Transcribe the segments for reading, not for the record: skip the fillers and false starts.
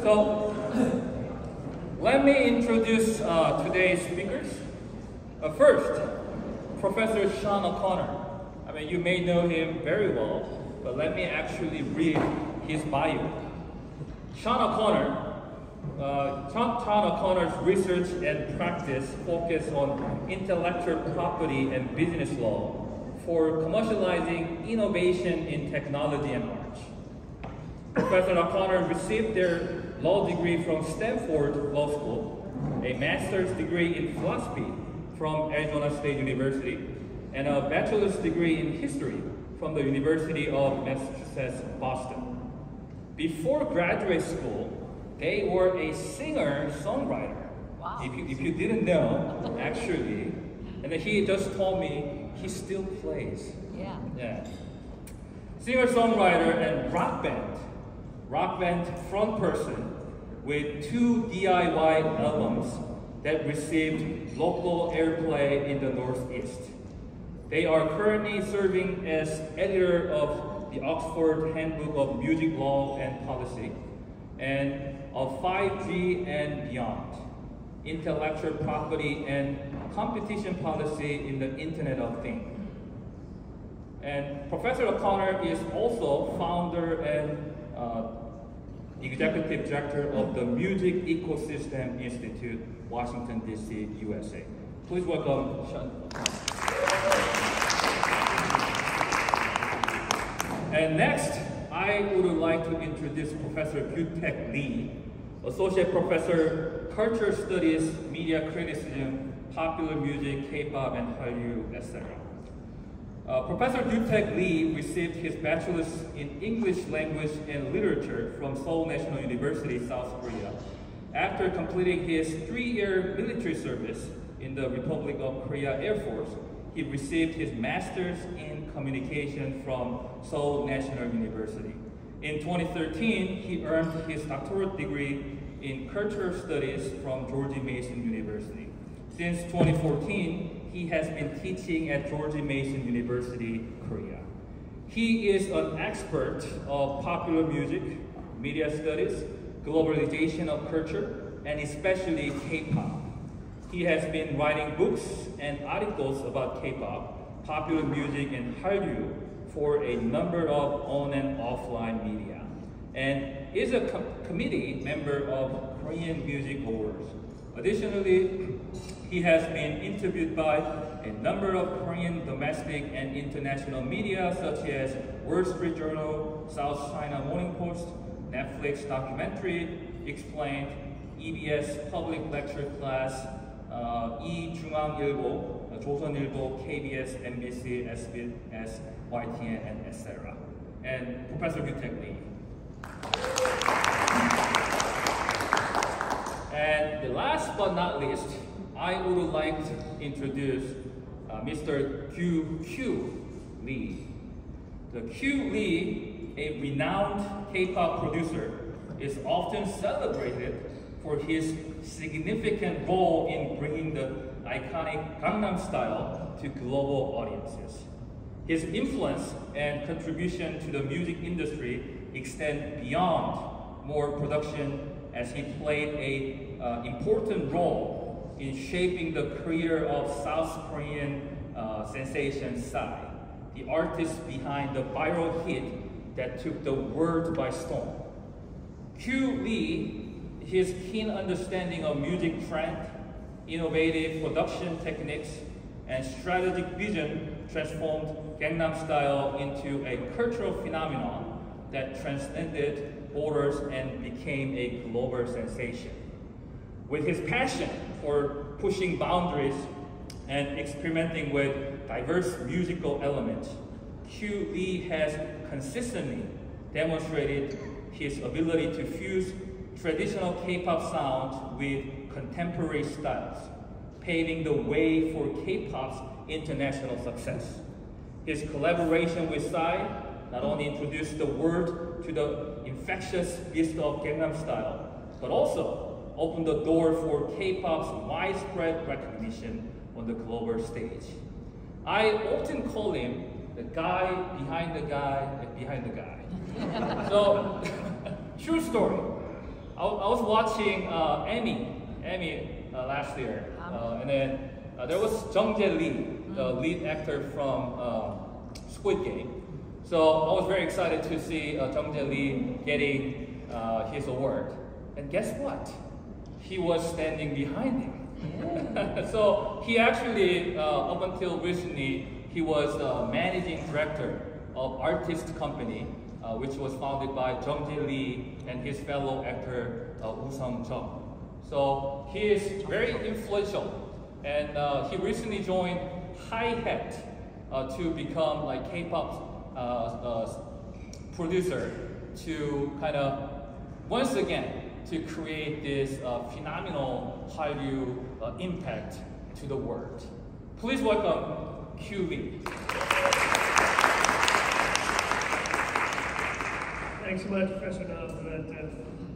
So, let me introduce today's speakers. First, Professor Seán O'Connor. I mean, you may know him very well, but let me actually read his bio. Seán O'Connor's research and practice focus on intellectual property and business law for commercializing innovation in technology and art. Professor O'Connor received their law degree from Stanford Law School, a master's degree in philosophy from Arizona State University, and a bachelor's degree in history from the University of Massachusetts, Boston. Before graduate school, they were a singer-songwriter. Wow. If you didn't know, actually. And then he just told me he still plays. Yeah. Singer-songwriter and rock band front person with 2 DIY albums that received local airplay in the Northeast. They are currently serving as editor of the Oxford Handbook of Music Law and Policy and of 5G and Beyond, Intellectual Property and Competition Policy in the Internet of Things. And Professor O'Connor is also founder and executive director of the Music Ecosystem Institute, Washington, D.C., USA. Please welcome Seán O'Connor. And next, I would like to introduce Professor Kyu-Taek Lee, Associate Professor, Culture Studies, Media Criticism, Popular Music, K-pop, and Hallyu, etc. Professor Kyu-Taek Lee received his bachelor's in English Language and Literature from Seoul National University, South Korea. After completing his 3-year military service in the Republic of Korea Air Force, he received his master's in communication from Seoul National University. In 2013, he earned his doctorate degree in cultural studies from George Mason University. Since 2014, he has been teaching at George Mason University, Korea. He is an expert of popular music, media studies, globalization of culture, and especially K-pop. He has been writing books and articles about K-pop, popular music, and Hallyu for a number of on and offline media, and is a committee member of Korean Music Awards. Additionally, he has been interviewed by a number of Korean domestic and international media such as Wall Street Journal, South China Morning Post, Netflix documentary, Explained, EBS public lecture class, 이중앙일보, 조선일보, KBS, MBC, SBS, YTN, and etc. And Professor Kyu-Taek Lee. And the last but not least, I would like to introduce Mr. Q Lee. The Q Lee, a renowned K-pop producer, is often celebrated for his significant role in bringing the iconic Gangnam Style to global audiences. His influence and contribution to the music industry extend beyond more production, as he played an important role in shaping the career of South Korean sensation Psy, the artist behind the viral hit that took the world by storm. Q Lee, his keen understanding of music trend, innovative production techniques, and strategic vision transformed Gangnam Style into a cultural phenomenon that transcended borders and became a global sensation. With his passion for pushing boundaries and experimenting with diverse musical elements, Q Lee has consistently demonstrated his ability to fuse traditional K-pop sounds with contemporary styles, paving the way for K-pop's international success. His collaboration with Psy not only introduced the world to the infectious beast of Gangnam Style, but also opened the door for K-pop's widespread recognition on the global stage. I often call him the guy behind the guy behind the guy. So, true story. I was watching Emmy last year, and then there was Jung Jae-lee, the lead actor from Squid Game. So I was very excited to see Jung Jae-lee getting his award. And guess what? He was standing behind him. So he actually, up until recently, he was the managing director of artist company, which was founded by Jung Jae-lee and his fellow actor Woo Sung-jung. So he is very influential, and he recently joined Hi-Hat to become like K-pop producer to kind of once again to create this phenomenal Hallyu impact to the world. Please welcome Q Lee. Thanks so much, Professor Nam, for that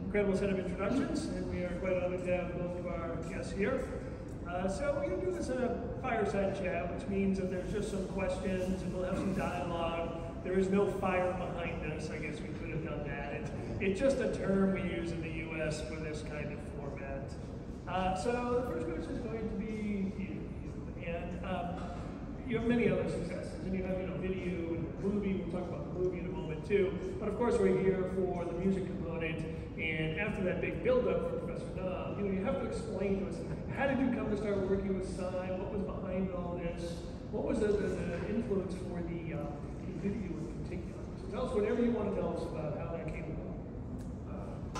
incredible set of introductions, and we are quite honored to have both of our guests here. So we're going to do this in a fireside chat, which means that there's just some questions and we'll have some dialogue. There is no fire behind us. I guess we could have done that. It's just a term we use in the U.S. for this kind of format. So the first question is going to be you. And you have many other successes. And you have video and movie. We'll talk about the movie in a moment too. But of course we're here for the music component. And after that big build-up for Professor Nam, you have to explain to us, how did you come to start working with Psy? What was behind all this? What was the influence for the video in particular? So tell us whatever you want to tell us about how that came about.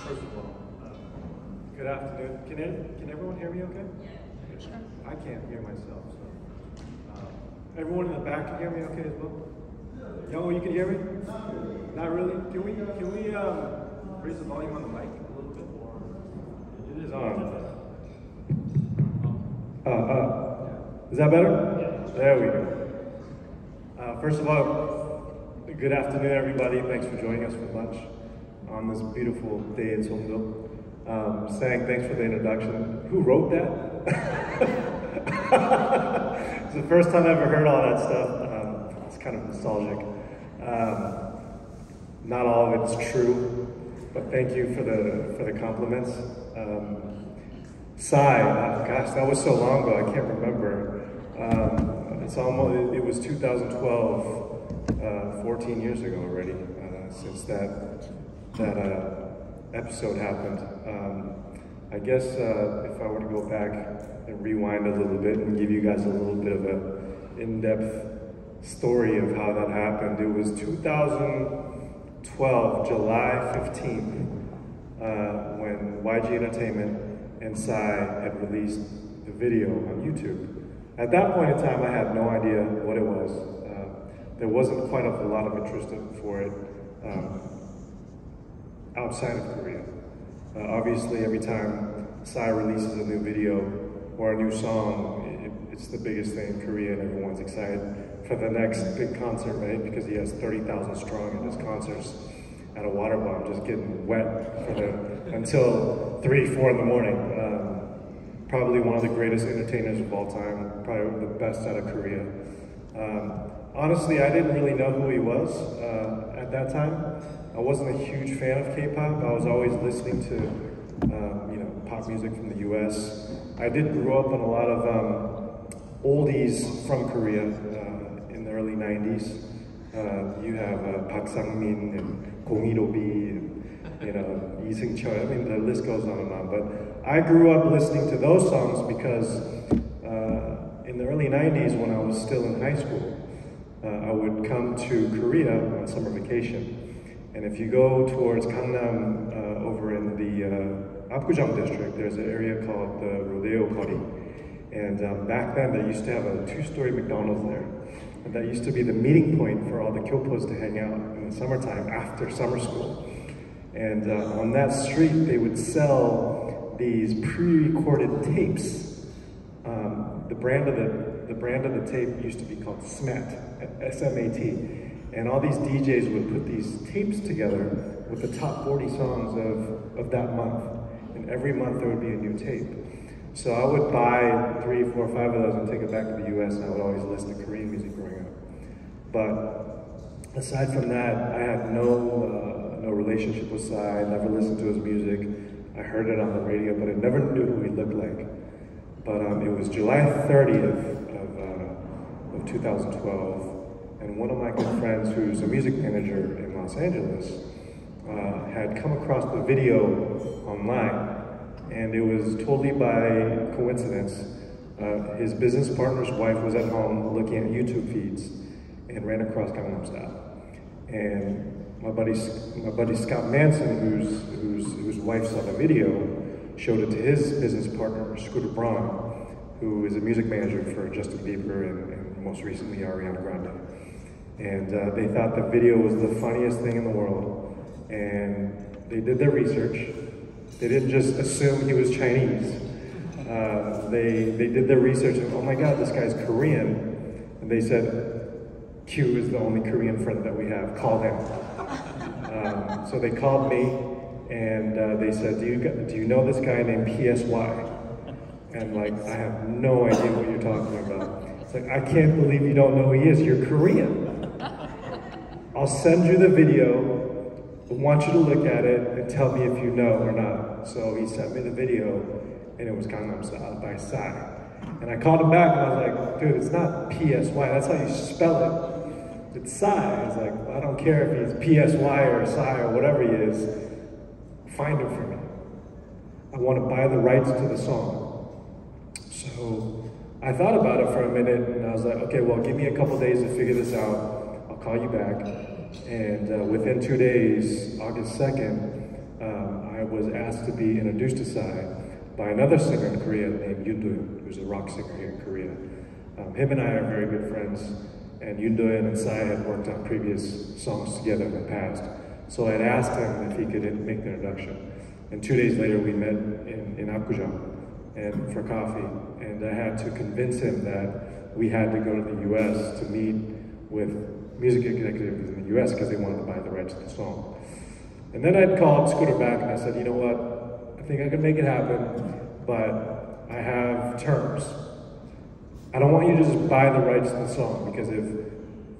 First of all, good afternoon. Can everyone hear me okay? Yeah. Sure. I can't hear myself, so. Everyone in the back can hear me okay as well? Yo, you can hear me? Not really? Can we raise the volume on the mic a little bit? It is on. Is that better? Yeah. There we go. First of all, good afternoon, everybody. Thanks for joining us for lunch on this beautiful day in Seongdo. Seán, thanks for the introduction. Who wrote that? It's the first time I've ever heard all that stuff. It's kind of nostalgic. Not all of it's true, but thank you for the compliments. Psy, gosh, that was so long ago, I can't remember. It was 2012, 14 years ago already, since that episode happened. I guess if I were to go back and rewind a little bit and give you guys a little bit of an in-depth story of how that happened, it was 2012, July 15th, when YG Entertainment and Psy had released the video on YouTube. At that point in time, I had no idea what it was. There wasn't quite a lot of interest for it outside of Korea. Obviously, every time Psy releases a new video or a new song, it's the biggest thing in Korea, and everyone's excited for the next big concert, right? Because he has 30,000 strong in his concerts at a water bomb, just getting wet until 3, 4 in the morning. Probably one of the greatest entertainers of all time, probably the best out of Korea. Honestly, I didn't really know who he was at that time. I wasn't a huge fan of K-pop. I was always listening to pop music from the US. I did grow up on a lot of oldies from Korea in the early 90s. You have Park Sang-min and Gong Il-bi and Lee Seung-cheon. I mean, the list goes on and on. But I grew up listening to those songs because in the early 90s, when I was still in high school, I would come to Korea on summer vacation. And if you go towards Gangnam, over in the Apgujeong district, there's an area called the Rodeo Gori. And back then, they used to have a 2-story McDonald's there. And that used to be the meeting point for all the kyopos to hang out in the summertime after summer school. And on that street, they would sell these pre-recorded tapes. The brand of the tape used to be called SMAT, S-M-A-T. And all these DJs would put these tapes together with the top 40 songs of that month. And every month there would be a new tape. So I would buy 3, 4, 5 of those and take it back to the US, and I would always listen to Korean music growing up. But aside from that, I had no relationship with Psy, never listened to his music. I heard it on the radio, but I never knew who he looked like. But it was July 30th of 2012, and one of my good friends, who's a music manager in Los Angeles, had come across the video online, and it was totally by coincidence. His business partner's wife was at home looking at YouTube feeds and ran across Gangnam Style. And my buddy Scott Manson, whose wife saw the video, showed it to his business partner, Scooter Braun, who is a music manager for Justin Bieber and most recently Ariana Grande. And they thought the video was the funniest thing in the world. And they did their research. They didn't just assume he was Chinese. They did their research and, oh my God, this guy's Korean. And they said, Q is the only Korean friend that we have, call him. So they called me and they said, do you know this guy named PSY? And like, I have no idea what you're talking about. It's like, I can't believe you don't know who he is, you're Korean. I'll send you the video. I want you to look at it and tell me if you know or not. So he sent me the video, and it was Gangnam Style by Psy. And I called him back and I was like, dude, it's not PSY, that's how you spell it. It's Psy. He's like, well, I don't care if he's PSY or Psy or whatever he is, find him for me. I want to buy the rights to the song. So I thought about it for a minute and I was like, okay, well, give me a couple days to figure this out. I'll call you back. And within 2 days, August 2nd, I was asked to be introduced to Psy by another singer in Korea named Incheon, who's a rock singer here in Korea. Him and I are very good friends, and Incheon and Psy had worked on previous songs together in the past. So I had asked him if he could make the introduction. And 2 days later, we met in Apgujeong and for coffee, and I had to convince him that we had to go to the US to meet with music executives in the US because they wanted to buy the rights to the song. And then I'd called Scooter back and I said, you know what, I think I can make it happen, but I have terms. I don't want you to just buy the rights to the song, because if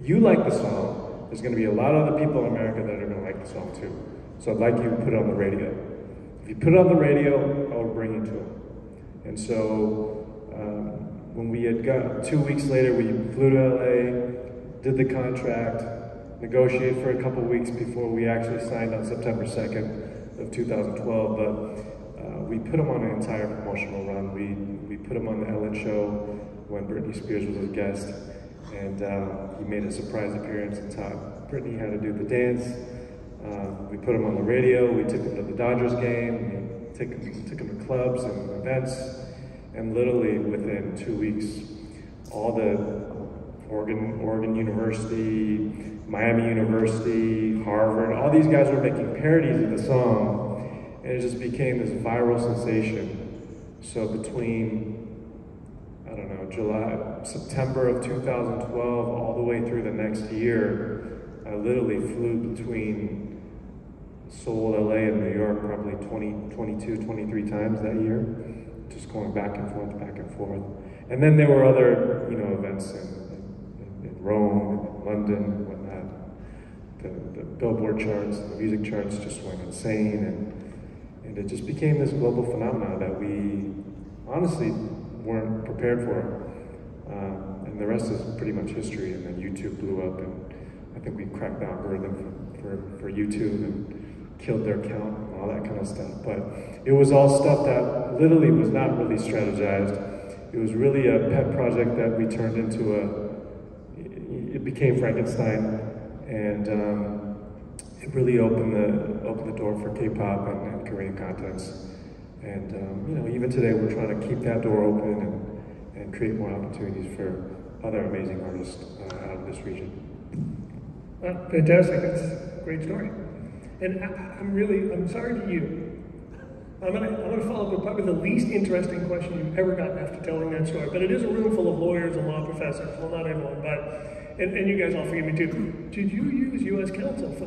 you like the song, there's gonna be a lot of other people in America that are gonna like the song too. So I'd like you to put it on the radio. If you put it on the radio, I will bring you to them. And so when we had got 2 weeks later, we flew to LA, did the contract, negotiated for a couple weeks before we actually signed on September 2nd of 2012. But we put him on an entire promotional run. We put him on the Ellen show when Britney Spears was a guest, and he made a surprise appearance and taught Britney how to do the dance. We put him on the radio. We took him to the Dodgers game. We took him to clubs and events, and literally within 2 weeks, all the Oregon University, Miami University, Harvard, all these guys were making parodies of the song, and it just became this viral sensation. So between, I don't know, September of 2012, all the way through the next year, I literally flew between Seoul, LA, and New York probably 22, 23 times that year, just going back and forth, back and forth. And then there were other, events in Rome, and London, and whatnot. The Billboard charts, the music charts just went insane, and it just became this global phenomenon that we honestly weren't prepared for. And the rest is pretty much history. And then YouTube blew up, and I think we cracked the algorithm for YouTube and killed their account and all that kind of stuff. But it was all stuff that literally was not really strategized. It was really a pet project that we turned into it became Frankenstein, and it really opened the door for K-pop and Korean contents. And even today we're trying to keep that door open and create more opportunities for other amazing artists out of this region. Well, fantastic, that's a great story. And I'm sorry to you. I'm gonna follow up with probably the least interesting question you've ever gotten after telling that story. But it is a room full of lawyers and law professors. Well, not everyone, but and you guys all forgive me too. Did you use U.S. counsel for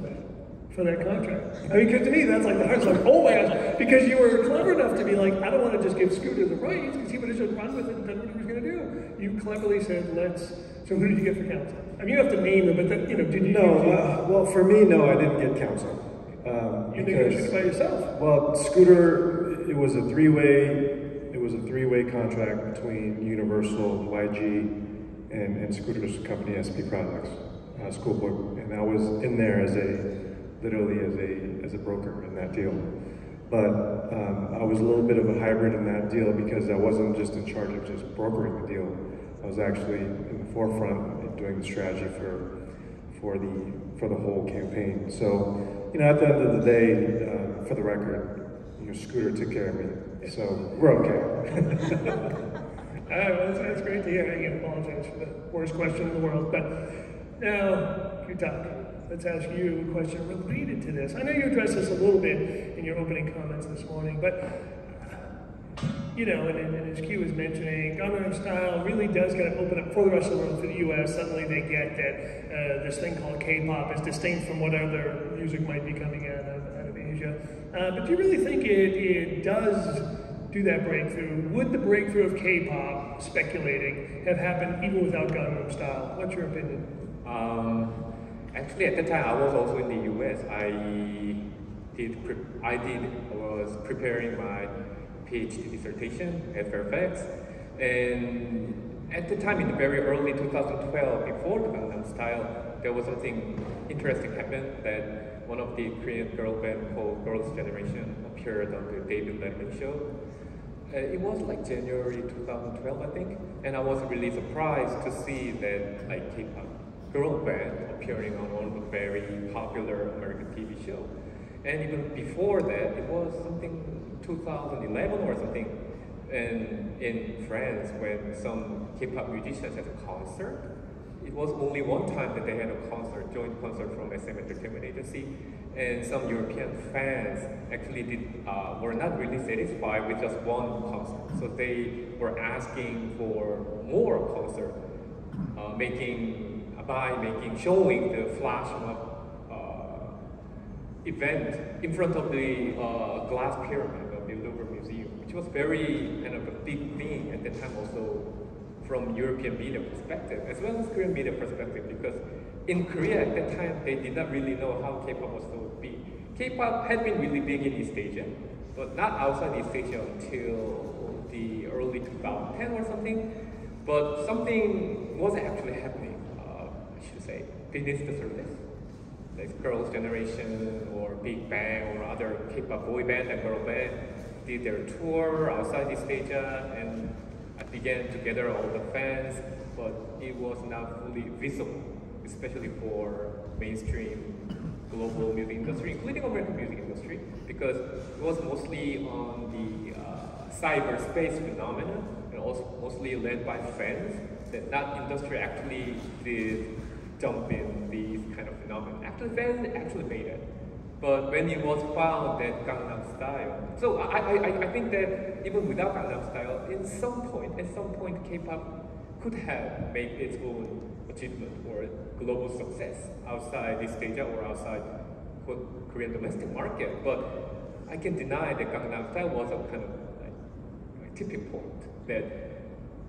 that contract? I mean, because to me that's like the hardest. Like, oh my gosh, because you were clever enough to be like, I don't want to just give Scooter the rights because he would have just run with it and done what he was going to do. You cleverly said, So who did you get for counsel? I mean, you have to name them, but then, did you? No, well, for me, no, I didn't get counsel. You negotiated by yourself? Well, Scooter, it was a three-way contract between Universal, YG, and Scooter's company, SP Products, Schoolbook, and I was in there literally as a broker in that deal. But I was a little bit of a hybrid in that deal because I wasn't just in charge of just brokering the deal. I was actually in the forefront doing the strategy for the whole campaign. So, you know, at the end of the day, for the record, Scooter took care of me, so we're okay. All right, well, that's great to hear. I apologize for the worst question in the world, but now, Q-Talk, let's ask you a question related to this. I know you addressed this a little bit in your opening comments this morning, but you know, and as Q was mentioning, Gangnam Style really does kind of open up for the rest of the world, for the U.S. Suddenly they get that this thing called K-pop is distinct from what other music might be coming out of Asia. But do you really think it does do that breakthrough? Would the breakthrough of K-pop, speculating, have happened even without Gangnam Style? What's your opinion? Actually, at the time, I was also in the U.S. I was preparing my PhD dissertation at Fairfax, and at the time, in the very early 2012, before the Gangnam Style, there was something interesting happened that one of the Korean girl band called Girls' Generation appeared on the David Letterman show. It was like January 2012, I think, and I was really surprised to see that like K-pop girl band appearing on one of the very popular American TV show. And even before that, it was something 2011 or something, and in France, when some K-pop musicians had a concert, it was only one time that they had a concert, joint concert from SM Entertainment Agency, and some European fans actually were not really satisfied with just one concert. So they were asking for more concert, showing the flash mob event in front of the glass pyramid of the Louvre Museum, which was very kind of a big thing at the time also from European media perspective, as well as Korean media perspective, because in Korea at that time, they did not really know how K-pop was so big. K-pop had been really big in East Asia, but not outside East Asia until the early 2010 or something. But something was actually happening, I should say, beneath the surface. Like Girls' Generation or Big Bang or other K-pop boy band and girl band did their tour outside East Asia, and I began to gather all the fans, but it was not fully visible, especially for mainstream global music industry, including American music industry, because it was mostly on the cyberspace phenomenon, and also mostly led by fans, that not industry actually did jump in these kind of phenomena. Actually, fans actually made it. But when it was found that Gangnam Style, so I think that even without Gangnam Style, at some point, K-pop could have made its own achievement or global success outside East Asia or outside Korean domestic market. But I can deny that Gangnam Style was a kind of like tipping point. That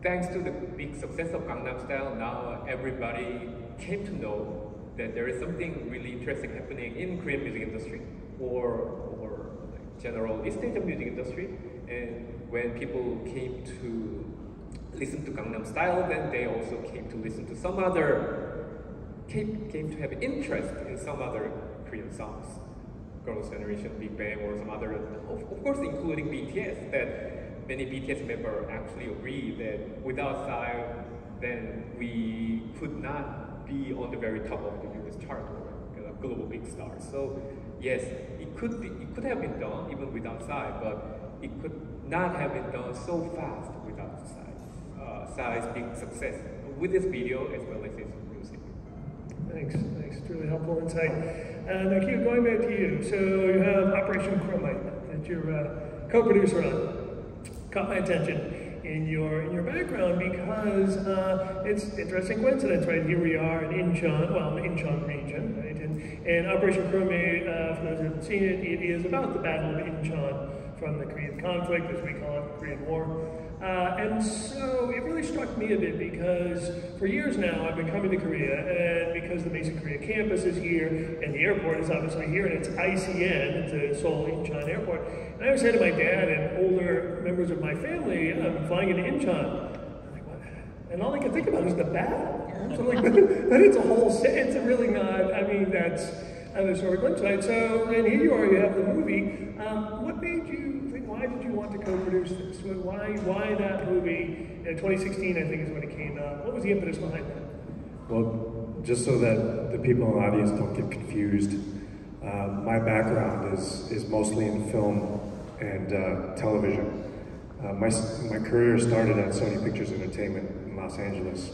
thanks to the big success of Gangnam Style, now everybody came to know that there is something really interesting happening in Korean music industry or like general East Asian music industry. And when people came to listen to Gangnam Style, then they also came to listen to some other, came to have interest in some other Korean songs. Girls' Generation, Big Bang, or some other, of course including BTS, that many BTS members actually agree that without Style, then we could not be on the very top of the US chart or global big stars. So yes, it could have been done even without Psy, but it could not have been done so fast without Psy. Psy's big success with this video as well as his music. Thanks. It's really helpful insight. Now, Q, going back to you. So you have Operation Chromite that you're a co-producer on. Caught my attention in your background because it's an interesting coincidence, right? Here we are in Incheon region, right? And Operation Chromite, for those who haven't seen it, it is about the Battle of Incheon from the Korean conflict, as we call it, the Korean War. And so it really struck me a bit because for years now I've been coming to Korea, and because the Mesa Korea campus is here and the airport is obviously here, and it's ICN, the Seoul Incheon Airport. And I always say to my dad and older members of my family, I'm flying into Incheon. I'm like, what? And all I can think about is the battle. So like, but it's a whole, it's really not, I mean, that's the sort of glimpse, right? So, and here you are, you have the movie. What made you think, why did you want to co-produce this? Why that movie? 2016, I think, is when it came out. What was the impetus behind that? Well, just so that the people in the audience don't get confused, my background is mostly in film and television. My career started at Sony Pictures Entertainment in Los Angeles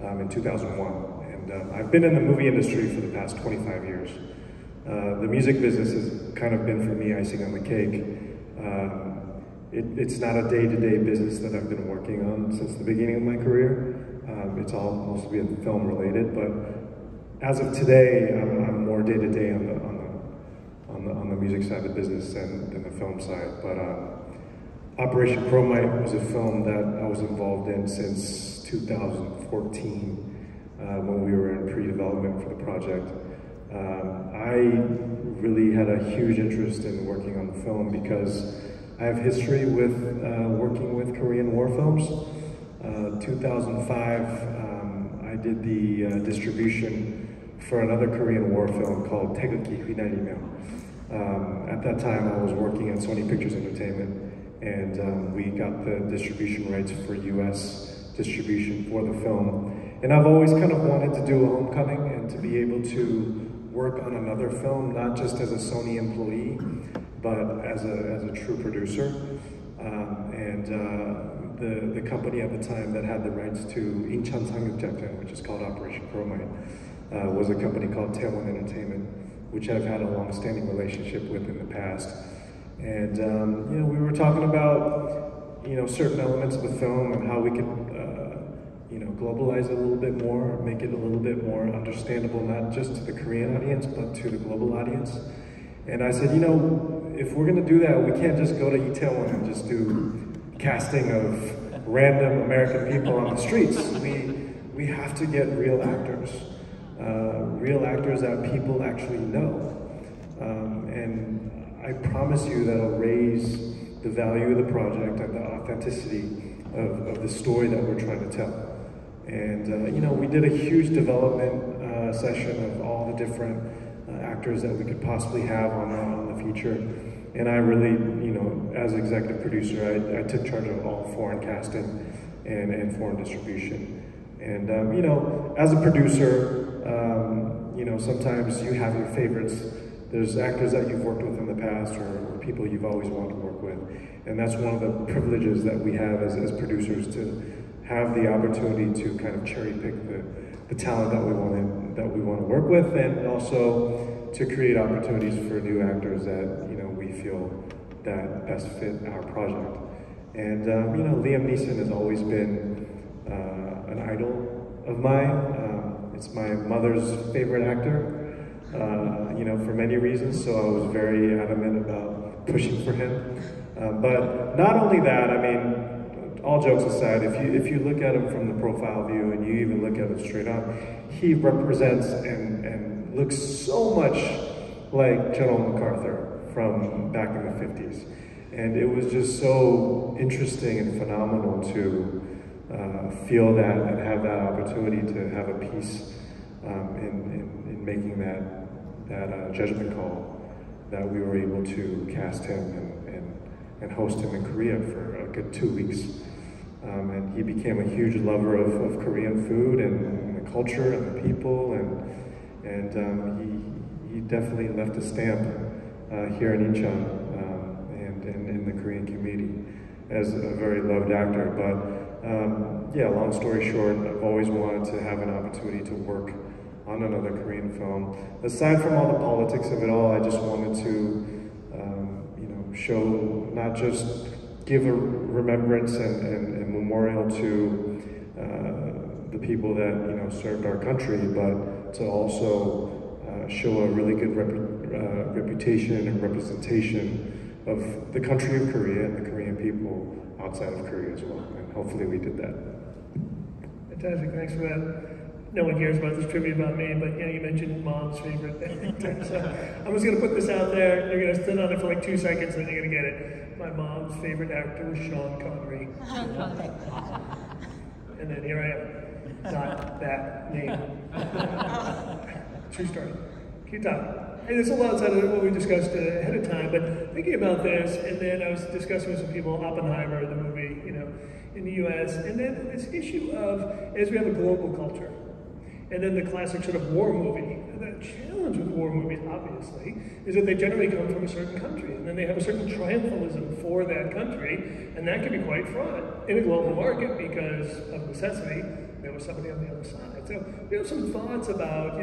in 2001. And I've been in the movie industry for the past 25 years. The music business has kind of been for me icing on the cake. It's not a day-to-day business that I've been working on since the beginning of my career. It's all mostly been film related, but as of today, I'm more day-to-day on the music side of the business than the film side. But Operation Chromite was a film that I was involved in since 2014. When we were in pre-development for the project. I really had a huge interest in working on the film because I have history with working with Korean war films. 2005, I did the distribution for another Korean war film called Taegukgi Hwinallimeon. At that time, I was working at Sony Pictures Entertainment, and we got the distribution rights for US distribution for the film. And I've always kind of wanted to do a homecoming and to be able to work on another film, not just as a Sony employee, but as a true producer. The company at the time that had the rights to Incheon Sanggukjakjeon, which is called Operation Chromite, was a company called Taewon Entertainment, which I've had a long-standing relationship with in the past. And you know, we were talking about certain elements of the film and how we could globalize it a little bit more, make it a little bit more understandable, not just to the Korean audience, but to the global audience. And I said, if we're gonna do that, we can't just go to Itaewon and just do casting of random American people on the streets. We have to get real actors that people actually know. And I promise you that'll raise the value of the project and the authenticity of the story that we're trying to tell. And we did a huge development session of all the different actors that we could possibly have on the feature. And I really, as executive producer, I took charge of all foreign casting and foreign distribution. And as a producer, sometimes you have your favorites. There's actors that you've worked with in the past or people you've always wanted to work with. And that's one of the privileges that we have as producers, to have the opportunity to kind of cherry pick the talent that we want to work with, and also to create opportunities for new actors that we feel that best fit our project. And Liam Neeson has always been an idol of mine. It's my mother's favorite actor. For many reasons, so I was very adamant about pushing for him. But not only that, I mean, all jokes aside, if you look at him from the profile view and you even look at him straight on, he represents and looks so much like General MacArthur from back in the 50s. And it was just so interesting and phenomenal to feel that and have that opportunity to have a piece in making that judgment call, that we were able to cast him and host him in Korea for a good 2 weeks. And he became a huge lover of Korean food and the culture and the people, and he definitely left a stamp here in Incheon and in the Korean community as a very loved actor. But yeah, long story short, I've always wanted to have an opportunity to work on another Korean film. Aside from all the politics of it all, I just wanted to show, not just give a remembrance and memorial to the people that served our country, but to also show a really good reputation and representation of the country of Korea and the Korean people outside of Korea as well. And hopefully we did that. Fantastic, thanks for that. No one cares about this trivia about me, but you mentioned mom's favorite actor. So I'm just gonna put this out there. You're gonna sit on it for like 2 seconds and you're gonna get it. My mom's favorite actor was Sean Connery. And then here I am, not that name. True story. Keep talking. Hey, there's a lot outside of what we discussed ahead of time, but thinking about this, and then I was discussing with some people, Oppenheimer, the movie, in the US, and then this issue of, as we have a global culture, and then the classic sort of war movie. The challenge with war movies, obviously, is that they generally come from a certain country, and then they have a certain triumphalism for that country, and that can be quite fraught in a global market because of necessity. There was somebody on the other side. So we have some thoughts about,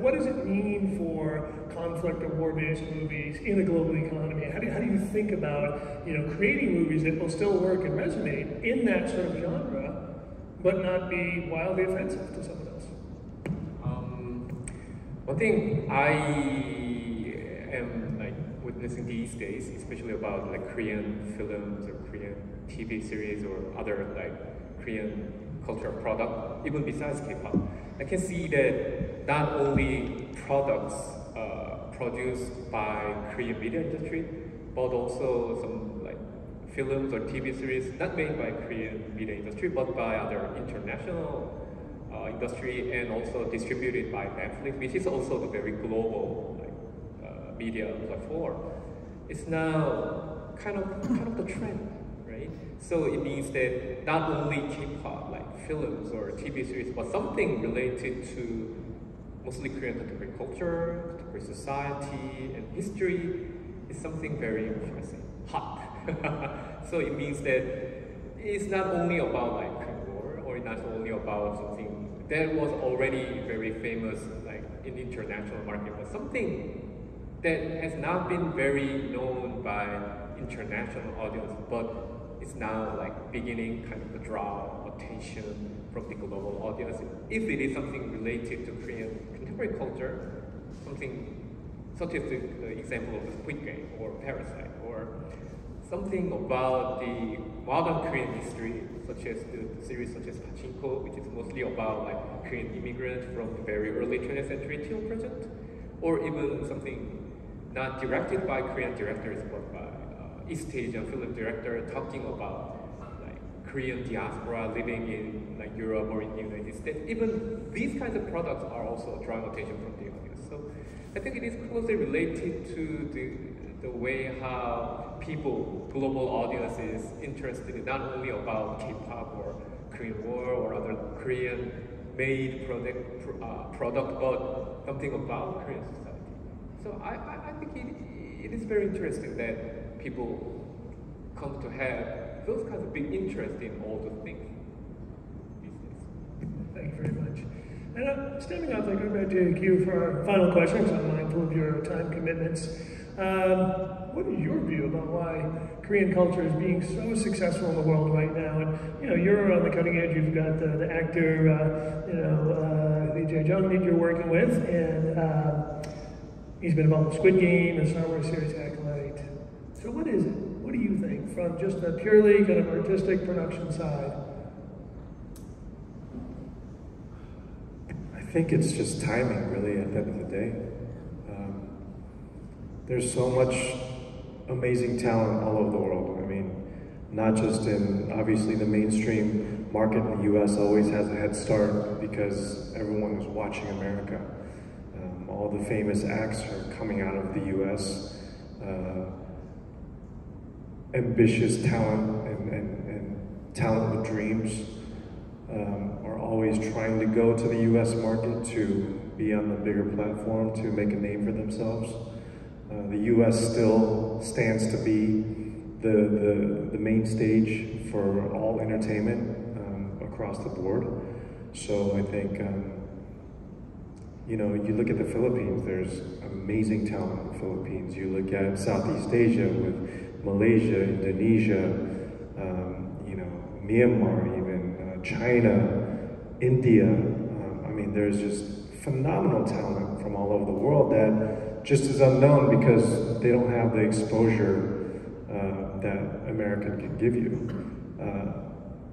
what does it mean for conflict or war-based movies in a global economy? How do you think about, creating movies that will still work and resonate in that sort of genre, but not be wildly offensive to someone else? One thing I am witnessing these days, especially about Korean films or Korean TV series or other Korean cultural product, even besides K-pop, I can see that not only products produced by Korean media industry, but also some films or TV series not made by Korean media industry, but by other international industry, and also distributed by Netflix, which is also the very global media platform. It's now kind of the trend, right? So it means that not only K-pop, films or TV series, but something related to mostly Korean contemporary culture, contemporary society, and history is something very, hot. So it means that it's not only about war, or not only about something that was already very famous in the international market, but something that has not been very known by international audience, but it's now beginning to draw attention from the global audience. If it is something related to Korean contemporary culture, something such as the example of the Squid Game or Parasite, or something about the modern Korean history, such as the series such as Pachinko, which is mostly about Korean immigrants from the very early 20th century till present, or even something not directed by Korean directors but by East Asian film director talking about Korean diaspora living in Europe or in the United States. Even these kinds of products are also drawing attention from the audience. So I think it is closely related to the way how people, global audiences, interested not only about K-pop or Korean War or other Korean-made product, but something about Korean society. So I think it is very interesting that people come to have those kinds of big interest in all those things these days. Thank you very much. And stepping up, going back to Q for our final question, because I'm mindful of your time commitments. What is your view about why Korean culture is being so successful in the world right now? And you're on the cutting edge. You've got the actor, Lee Jae-jung that you're working with, and he's been involved in Squid Game and Star Wars series Acolyte. So what is it? What do you think from just a purely kind of artistic production side? I think it's just timing, really, at the end of the day. There's so much amazing talent all over the world. I mean, not just in, obviously, the mainstream market in the US always has a head start because everyone is watching America. All the famous acts are coming out of the US. Ambitious talent and talent with dreams are always trying to go to the US market to be on the bigger platform, to make a name for themselves. The US still stands to be the main stage for all entertainment across the board. So I think, you look at the Philippines, there's amazing talent in the Philippines. You look at Southeast Asia with Malaysia, Indonesia, Myanmar even, China, India. I mean, there's just phenomenal talent from all over the world that just is unknown because they don't have the exposure that American can give you.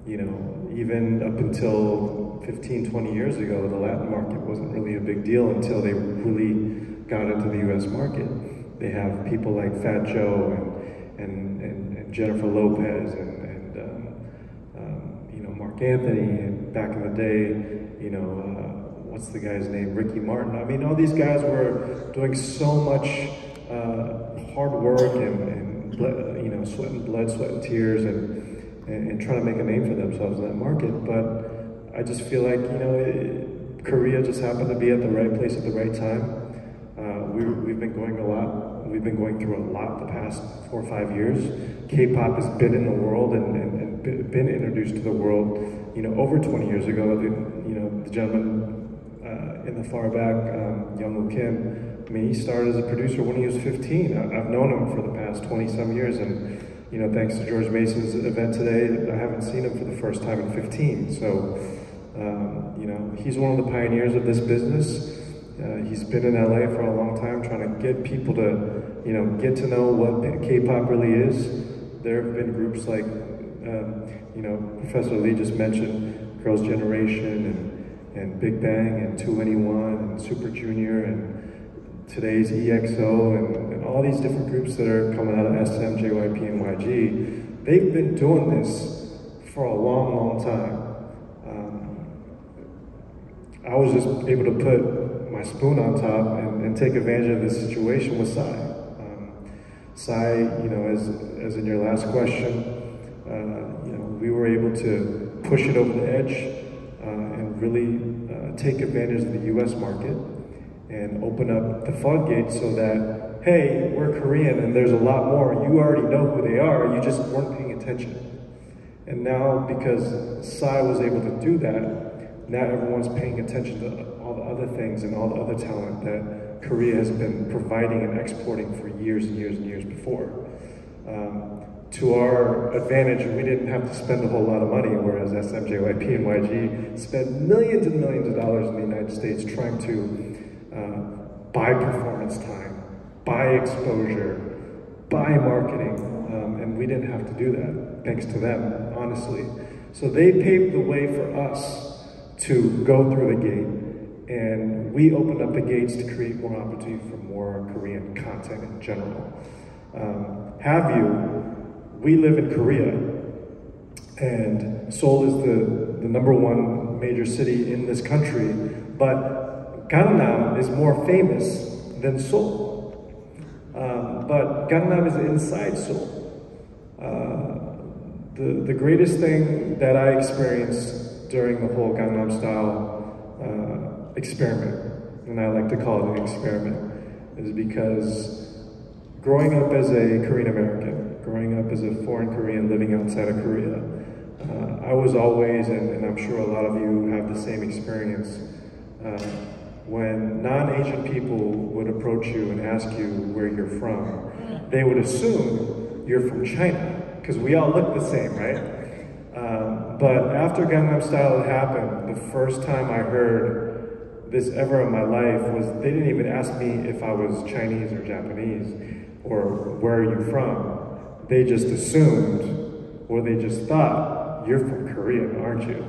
You know, even up until 15, 20 years ago, the Latin market wasn't really a big deal until they really got into the US market. They have people like Fat Joe and Jennifer Lopez and you know, Mark Anthony, and back in the day, you know, what's the guy's name? Ricky Martin. I mean, all these guys were doing so much hard work and you know, sweat and blood, sweat and tears, and trying to make a name for themselves in that market. But I just feel like, you know, Korea just happened to be at the right place at the right time. We've been going through a lot the past 4 or 5 years. K-pop has been in the world and been introduced to the world, you know, over 20 years ago. You know, the gentleman in the far back, Young Kim, I mean, he started as a producer when he was 15. I've known him for the past 20-some years, and you know, thanks to George Mason's event today, I haven't seen him for the first time in 15. So, you know, he's one of the pioneers of this business. He's been in LA for a long time trying to get people to, you know, get to know what K-pop really is. There have been groups like, you know, Professor Lee just mentioned Girls' Generation and Big Bang and 2NE1 and Super Junior and today's EXO and all these different groups that are coming out of SM, JYP, and YG. They've been doing this for a long, long time. I was just able to put my spoon on top and take advantage of this situation with Psy. Psy, you know, as in your last question, you know, we were able to push it over the edge and really take advantage of the US market and open up the floodgates so that, hey, we're Korean and there's a lot more. You already know who they are, you just weren't paying attention. And now, because Psy was able to do that, now everyone's paying attention to all the other things and all the other talent that Korea has been providing and exporting for years and years and years before. To our advantage, we didn't have to spend a whole lot of money, whereas SM, JYP, and YG spent millions and millions of dollars in the United States trying to buy performance time, buy exposure, buy marketing, and we didn't have to do that, thanks to them, honestly. So they paved the way for us to go through the gate, and we opened up the gates to create more opportunity for more Korean content in general. We live in Korea, and Seoul is the #1 major city in this country, but Gangnam is more famous than Seoul. But Gangnam is inside Seoul. The greatest thing that I experienced during the whole Gangnam Style experiment, and I like to call it an experiment, is because growing up as a Korean American, growing up as a foreign Korean living outside of Korea, I was always, and I'm sure a lot of you have the same experience, when non-Asian people would approach you and ask you where you're from, they would assume you're from China, because we all look the same, right? But after Gangnam Style had happened, the first time I heard this ever in my life was they didn't even ask me if I was Chinese or Japanese or where are you from. They just assumed, or they just thought, you're from Korea, aren't you?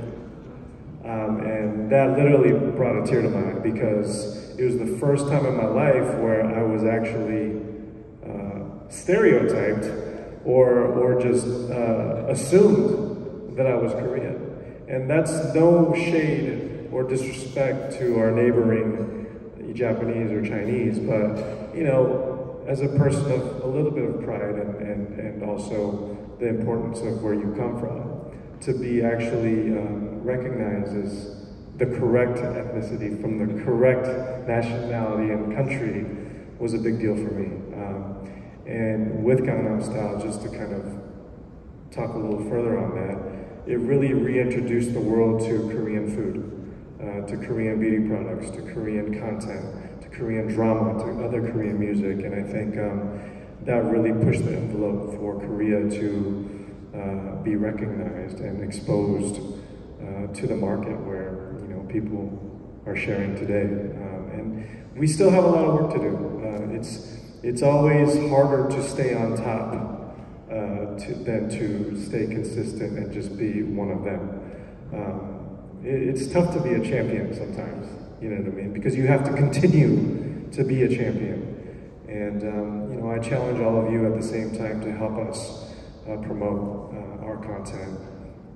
And that literally brought a tear to my eye because it was the first time in my life where I was actually stereotyped or just assumed that I was Korean. And that's no shade or disrespect to our neighboring Japanese or Chinese, but you know, as a person of a little bit of pride and also the importance of where you come from, to be actually recognized as the correct ethnicity from the correct nationality and country was a big deal for me. And with Gangnam Style, just to kind of talk a little further on that, it really reintroduced the world to Korean food, to Korean beauty products, to Korean content, to Korean drama, to other Korean music, and I think that really pushed the envelope for Korea to be recognized and exposed to the market where, you know, people are sharing today. And we still have a lot of work to do. It's always harder to stay on top, than to stay consistent and just be one of them. It's tough to be a champion sometimes, you know what I mean? Because you have to continue to be a champion. And you know, I challenge all of you at the same time to help us promote our content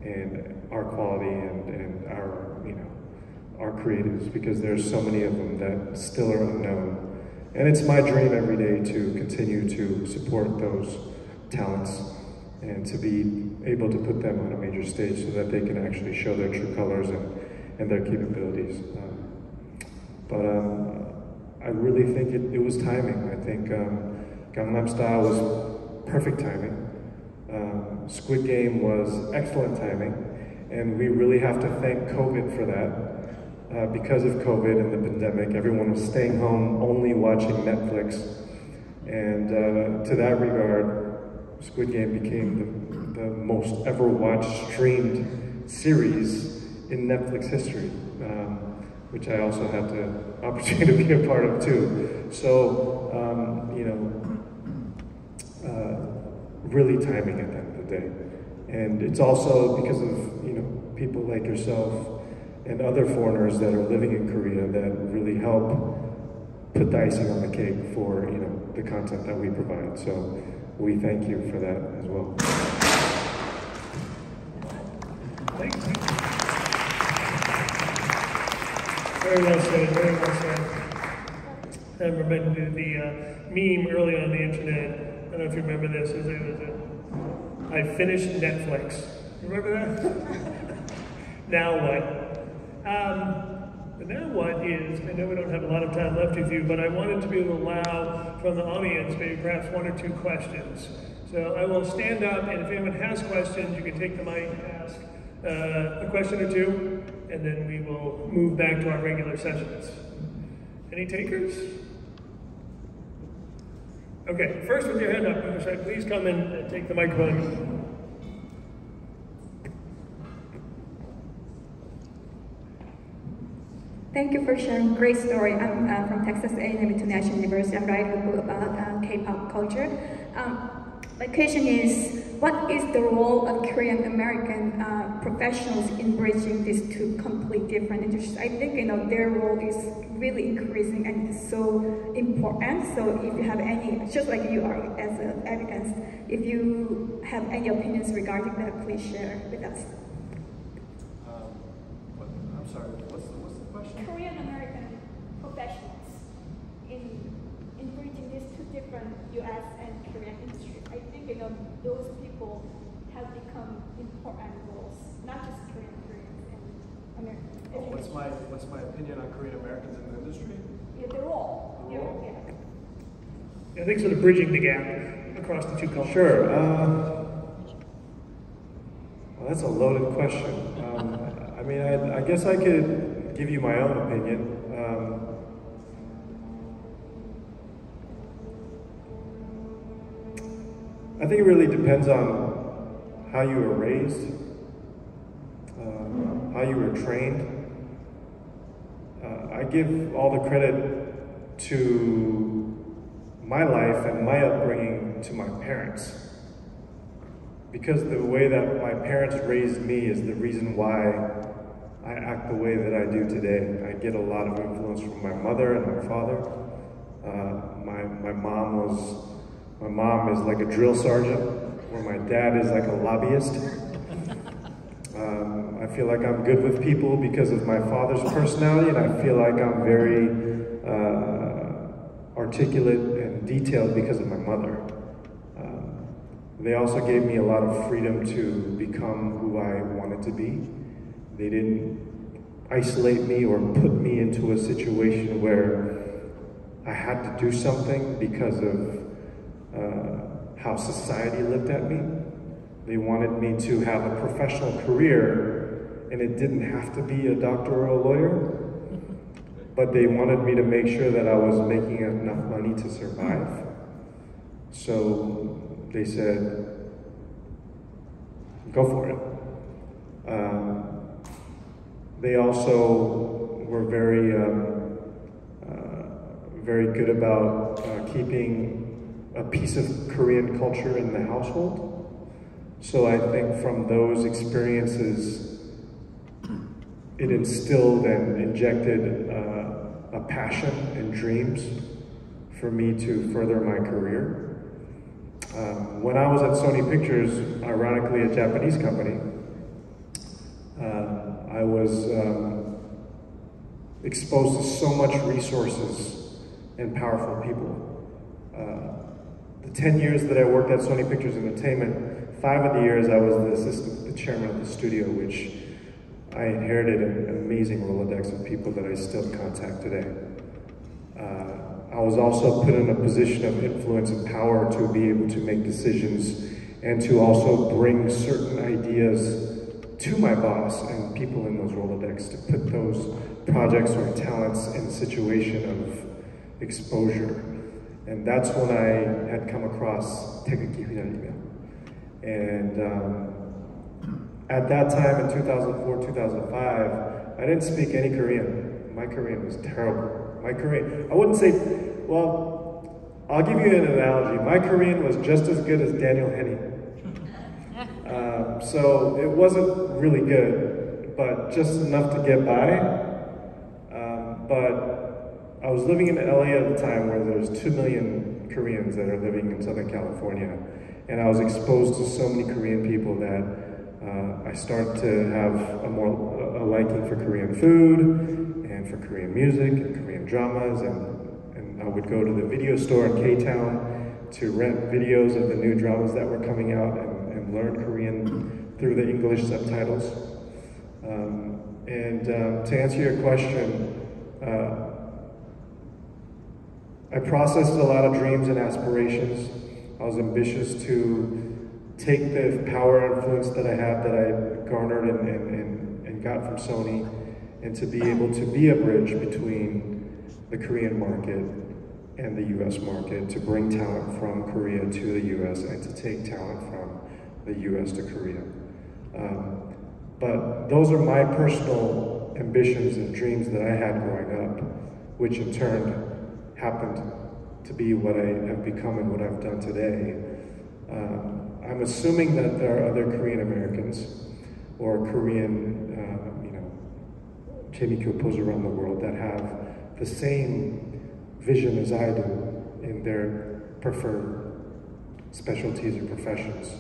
and our quality and our, you know, our creatives, because there's so many of them that still are unknown. And it's my dream every day to continue to support those talents and to be able to put them on a major stage so that they can actually show their true colors and their capabilities. I really think it was timing. I think Gangnam Style was perfect timing. Squid Game was excellent timing. And we really have to thank COVID for that. Because of COVID and the pandemic, everyone was staying home, only watching Netflix. And to that regard, Squid Game became the most ever watched streamed series in Netflix history, which I also had the opportunity to be a part of too. So, you know, really timing at the end of the day. And it's also because of, you know, people like yourself and other foreigners that are living in Korea that really help put the icing on the cake for, you know, the content that we provide. So we thank you for that as well. Thanks. Very well said, very well said. I remember the meme early on the internet. I don't know if you remember this. It was I finished Netflix. Remember that? Now what? But now what is, I know we don't have a lot of time left with you, but I wanted to be able to allow from the audience maybe perhaps one or two questions. So I will stand up, and if anyone has questions, you can take the mic, ask a question or two, and then we will move back to our regular sessions. Any takers? Okay, first with your hand up, please come and take the microphone. Thank you for sharing a great story. I'm from Texas A&M International University. I'm writing a book about K-pop culture. My question is, what is the role of Korean American professionals in bridging these two complete different industries? I think, you know, their role is really increasing and it's so important. So if you have any, just like you are as advocates, if you have any opinions regarding that, please share with us. I'm sorry, what's the question? Korean American professionals in bridging these two different U.S. and Korean industries. I think, you know, those people have become important roles, not just Koreans and Americans. What's my opinion on Korean Americans in the industry? Yeah, the role. I think sort of bridging the gap across the two cultures. Sure. Well, that's a loaded question. I mean, I guess I could give you my own opinion. I think it really depends on how you were raised, how you were trained. I give all the credit to my life and my upbringing to my parents. Because the way that my parents raised me is the reason why I act the way that I do today. I get a lot of influence from my mother and my father. My mom is like a drill sergeant, where my dad is like a lobbyist. I feel like I'm good with people because of my father's personality, and I feel like I'm very articulate and detailed because of my mother. They also gave me a lot of freedom to become who I wanted to be. They didn't isolate me or put me into a situation where I had to do something because of how society looked at me. They wanted me to have a professional career, and it didn't have to be a doctor or a lawyer, but they wanted me to make sure that I was making enough money to survive. So they said, go for it. They also were very good about keeping a piece of Korean culture in the household. So I think from those experiences, it instilled and injected a passion and dreams for me to further my career. When I was at Sony Pictures, ironically a Japanese company, I was exposed to so much resources and powerful people. The 10 years that I worked at Sony Pictures Entertainment, 5 of the years I was the assistant, the chairman of the studio, which I inherited an amazing Rolodex of people that I still contact today. I was also put in a position of influence and power to be able to make decisions and to also bring certain ideas to my boss and people in those Rolodex to put those projects or talents in a situation of exposure. And that's when I had come across Taekaki Hunyanimyo. And at that time in 2004, 2005, I didn't speak any Korean. My Korean was terrible. My Korean, I wouldn't say, well, I'll give you an analogy. My Korean was just as good as Daniel Henney. So it wasn't really good, but just enough to get by. But I was living in LA at the time where there's 2 million Koreans that are living in Southern California. And I was exposed to so many Korean people that I started to have a liking for Korean food and for Korean music and Korean dramas. And I would go to the video store in K-Town to rent videos of the new dramas that were coming out and learn Korean through the English subtitles. To answer your question, I processed a lot of dreams and aspirations. I was ambitious to take the power and influence that I have, that I garnered and got from Sony, and to be able to be a bridge between the Korean market and the US market, to bring talent from Korea to the US and to take talent from the US to Korea. But those are my personal ambitions and dreams that I had growing up, which in turn happened to be what I have become and what I've done today. I'm assuming that there are other Korean Americans or Korean, Chemikyo around the world that have the same vision as I do in their preferred specialties or professions.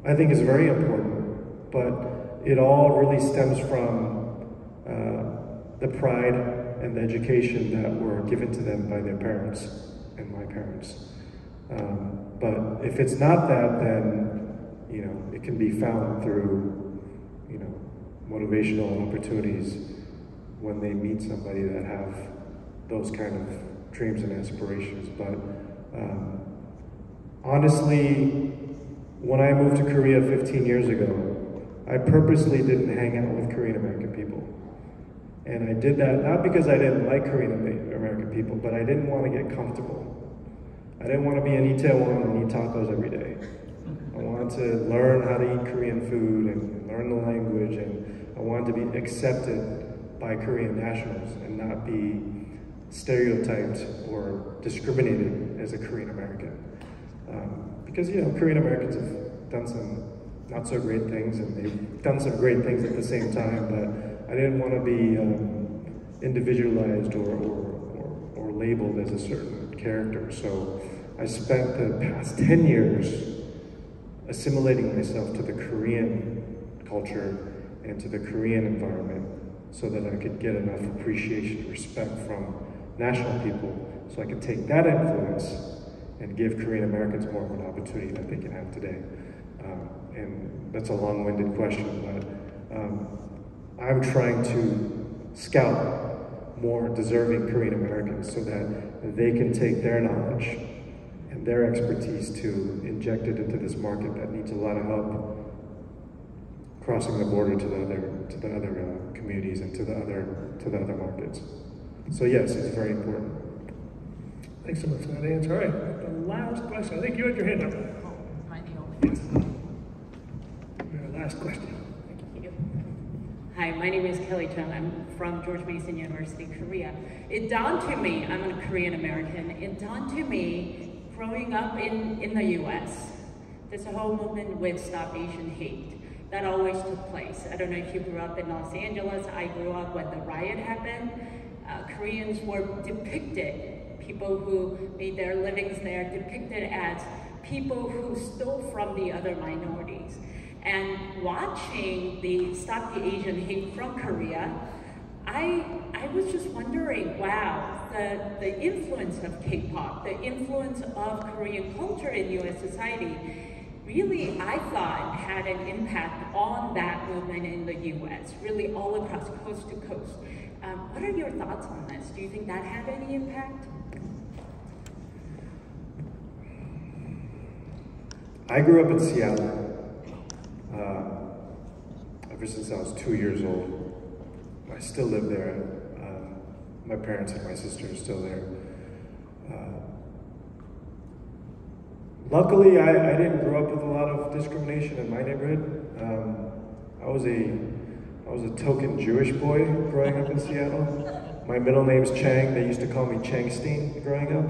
I think it's very important, but it all really stems from the pride and the education that were given to them by their parents and my parents. But if it's not that, then it can be found through motivational opportunities when they meet somebody that have those kind of dreams and aspirations. But honestly, when I moved to Korea 15 years ago, I purposely didn't hang out with Korean American people. And I did that not because I didn't like Korean American people, but I didn't want to get comfortable. I didn't want to be in Incheon and eat tacos every day. I wanted to learn how to eat Korean food and learn the language, and I wanted to be accepted by Korean nationals and not be stereotyped or discriminated as a Korean American. Because Korean Americans have done some not so great things, and they've done some great things at the same time, but I didn't want to be individualized or labeled as a certain character. So I spent the past 10 years assimilating myself to the Korean culture and to the Korean environment so that I could get enough appreciation, respect from national people, so I could take that influence and give Korean Americans more of an opportunity that they can have today. And that's a long-winded question, but I'm trying to scout more deserving Korean Americans so that they can take their knowledge and their expertise to inject it into this market that needs a lot of help crossing the border to the other communities and to the other markets. So yes, it's very important. Thanks so much for that answer. All right, the last question. I think you had your hand up. Oh, am I the only one? Your last question. Thank you. Hi, my name is Kelly Chung. I'm from George Mason University, Korea. It dawned to me, I'm a Korean American, it dawned to me growing up in the US, there's a whole movement with Stop Asian Hate that always took place. I don't know if you grew up in Los Angeles. I grew up when the riot happened. Koreans were depicted, people who made their livings there, depicted as people who stole from the other minorities. And watching the Stop the Asian Hate from Korea, I was just wondering, wow, the influence of K-pop, the influence of Korean culture in US society, really, I thought, had an impact on that movement in the US, really all across coast to coast. What are your thoughts on this? Do you think that had any impact? I grew up in Seattle ever since I was 2 years old. I still live there. My parents and my sister are still there. Luckily, I didn't grow up with a lot of discrimination in my neighborhood. I was a token Jewish boy growing up in Seattle. My middle name's Chang. They used to call me Changstein growing up.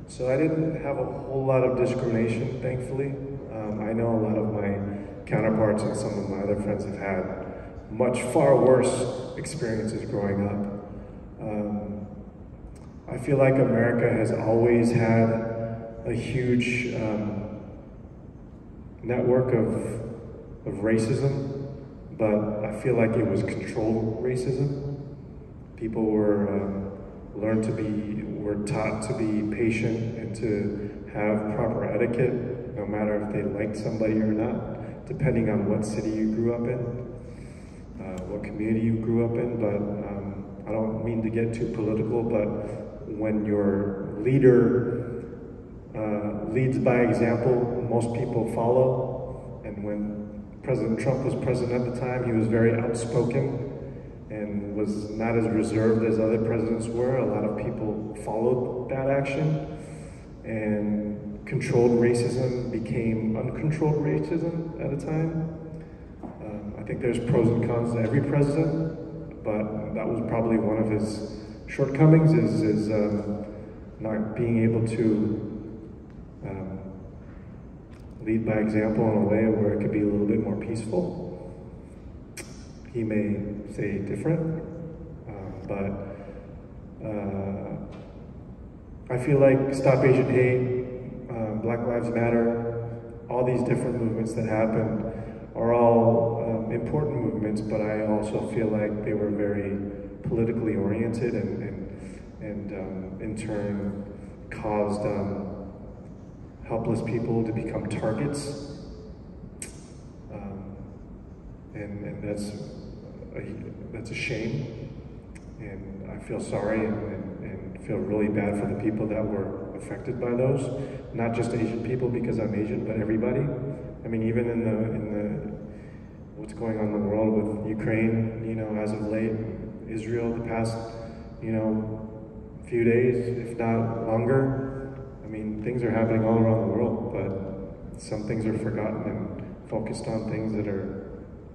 So I didn't have a whole lot of discrimination, thankfully. I know a lot of my counterparts and some of my other friends have had much far worse experiences growing up. I feel like America has always had a huge network of racism, but I feel like it was controlled racism. People were were taught to be patient and to have proper etiquette, no matter if they liked somebody or not, depending on what city you grew up in, what community you grew up in. But I don't mean to get too political, but when your leader leads by example, most people follow. And when President Trump was president at the time, he was very outspoken and was not as reserved as other presidents were. A lot of people followed that action, and controlled racism became uncontrolled racism at a time. I think there's pros and cons to every president, but that was probably one of his shortcomings, is not being able to lead by example in a way where it could be a little bit more peaceful. He may say different, but I feel like Stop Asian Hate, Black Lives Matter, all these different movements that happened are all important movements, but I also feel like they were very politically oriented and in turn caused helpless people to become targets. And that's a shame, and I feel sorry and feel really bad for the people that were affected by those. Not just Asian people because I'm Asian, but everybody. I mean, even in the what's going on in the world with Ukraine, you know, as of late, Israel, the past, you know, few days, if not longer. I mean, things are happening all around the world, but some things are forgotten and focused on things that are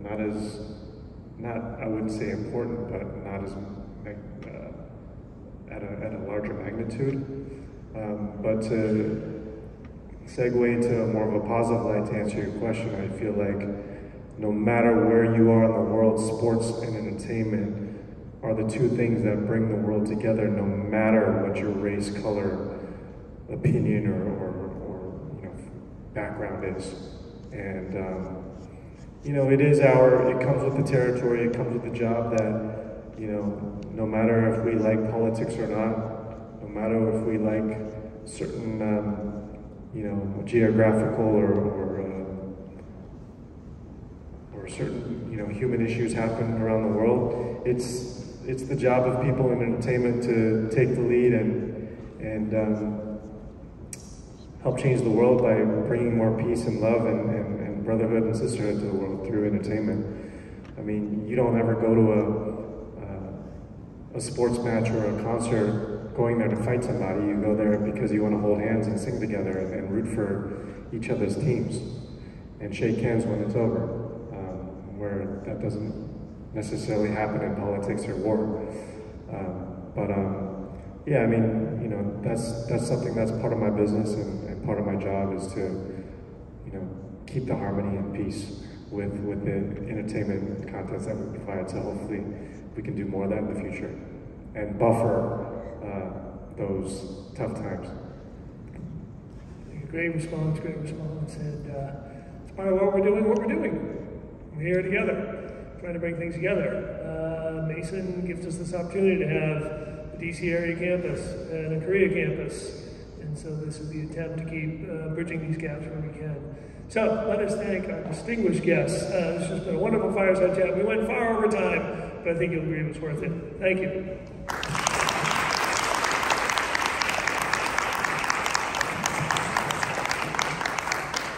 not I wouldn't say important, but not as at a larger magnitude. But to segue to more of a positive light to answer your question, I feel like no matter where you are in the world, sports and entertainment are the two things that bring the world together, no matter what your race, color, opinion, or you know, background is. And you know, it comes with the territory, it comes with the job that, you know, no matter if we like politics or not, no matter if we like certain, you know, geographical or certain, you know, human issues happen around the world, it's the job of people in entertainment to take the lead and help change the world by bringing more peace and love and brotherhood and sisterhood to the world through entertainment. I mean, you don't ever go to a sports match or a concert going there to fight somebody. You go there because you want to hold hands and sing together and root for each other's teams and shake hands when it's over, where that doesn't necessarily happen in politics or war. Yeah, I mean, you know, that's something that's part of my business and part of my job is to, you know, keep the harmony and peace with the entertainment contents that we provide. So hopefully we can do more of that in the future and buffer those tough times. Great response, and it's part of what we're doing. We're here together, trying to bring things together. Mason gives us this opportunity to have a DC area campus and a Korea campus, and so this is the attempt to keep bridging these gaps where we can. So let us thank our distinguished guests. This has been a wonderful fireside chat. We went far over time, but I think you'll agree it was worth it. Thank you.